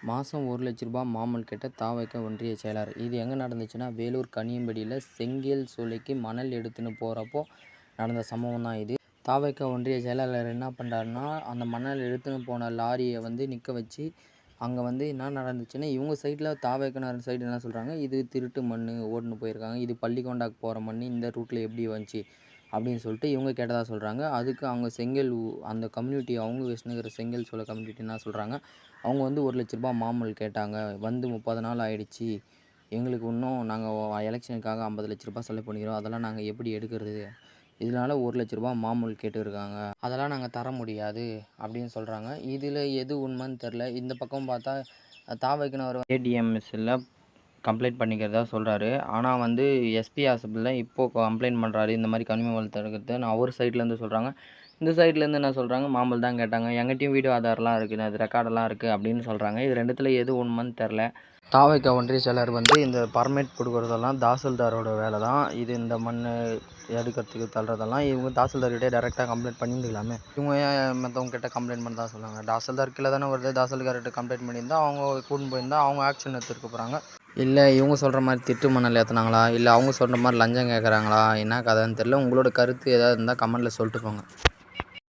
மாதம் ரூ. 1,00,000 மாமூல் கேட்ட தாவைக்க ஒன்றிய செயலாளர். இது எங்கே நடந்துச்சுன்னா, வேலூர் கனியம்படியில் செங்கல் சூளைக்கு மணல் எடுத்துன்னு போகிறப்போ நடந்த சம்பவம் தான் இது. தாவைக்க ஒன்றிய செயலாளர் என்ன பண்ணுறாருன்னா, அந்த மணல் எடுத்துன்னு போன லாரியை நிற்க வச்சு, அங்கே என்ன நடந்துச்சுன்னா, இவங்க சைடில் தாவைக்கனார் சைடு என்ன சொல்கிறாங்க, இது திருட்டு மண் ஓட்டுன்னு போயிருக்காங்க, இது பள்ளிக்கொண்டாக்கு போகிற மண் இந்த ரூட்டில் எப்படி வந்துச்சு அப்படின்னு சொல்லிட்டு இவங்க கேட்டதாக சொல்கிறாங்க. அதுக்கு அவங்க செங்கல் அந்த கம்யூனிட்டி அவங்க வச்சுன்னுக்கிற செங்கல் சூளை கம்யூனிட்டி என்ன சொல்கிறாங்க, அவங்க ரூ. 1,00,000 மாமூல் கேட்டாங்க. 30 நாள் ஆயிடுச்சு. எங்களுக்கு இன்னும் நாங்கள் எலெக்ஷனுக்காக ரூ. 50,00,000 செலவு பண்ணிக்கிறோம். அதெல்லாம் நாங்கள் எப்படி எடுக்கிறது? இதனால ரூ. 1,00,000 மாமூல் கேட்டுருக்காங்க. அதெல்லாம் நாங்கள் தர முடியாது அப்படின்னு சொல்கிறாங்க. இதில் எது உண்மைன்னு தெரில. இந்த பக்கம் பார்த்தா தாவைக்கனவர் ஏடிஎம்எஸ்ல கம்ப்ளைண்ட் பண்ணிக்கிறதா சொல்கிறாரு. ஆனால் எஸ்பி ஹாஸ்பிட்டலில் இப்போது கம்ப்ளைண்ட் பண்ணுறாரு. இந்த மாதிரி கனிம வள தடுக்கிறதுன்னு அவர் சைட்லேருந்து சொல்கிறாங்க. இந்த சைட்லேருந்து என்ன சொல்கிறாங்க, மாமூல் தான் கேட்டாங்க. எங்கிட்டையும் வீடியோ ஆதாரெலாம் இருக்குது, அது ரெக்கார்டெல்லாம் இருக்குது அப்படின்னு சொல்கிறாங்க. இது ரெண்டுத்தில் எது உண்மைன்னு தெரில. தாவைக்க ஒன்றிய செயலர் இந்த பர்மிட் கொடுக்குறதெல்லாம் தாசில்தாரோட வேலை தான். இது இந்த மண் எடுக்கிறதுக்கு தள்ளுறதெல்லாம் இவங்க தாசில்தார்கிட்டே டேரெக்டாக கம்ப்ளைண்ட் பண்ணியிருந்துக்கலாமே. இவங்க ஏன் மற்றவங்க கிட்ட கம்ப்ளைண்ட் பண்ண தான் சொல்லுவாங்க. தாசில்தார் கீழே தானே வருது. தாசில்தார்கிட்ட கம்ப்ளைண்ட் பண்ணியிருந்தால் அவங்க கூட்டின்னு போயிருந்தால் அவங்க ஆக்ஷன் எடுத்துருக்க போகிறாங்க. இல்லை இவங்க சொல்கிற மாதிரி திட்டு மணல் ஏற்றுனாங்களா, இல்லை அவங்க சொல்கிற மாதிரி லஞ்சம் கேட்குறாங்களா, என்ன கதைன்னு தெரில. உங்களோட கருத்து ஏதாவது இருந்தால் கமெண்ட்டில் சொல்லிட்டு போங்க.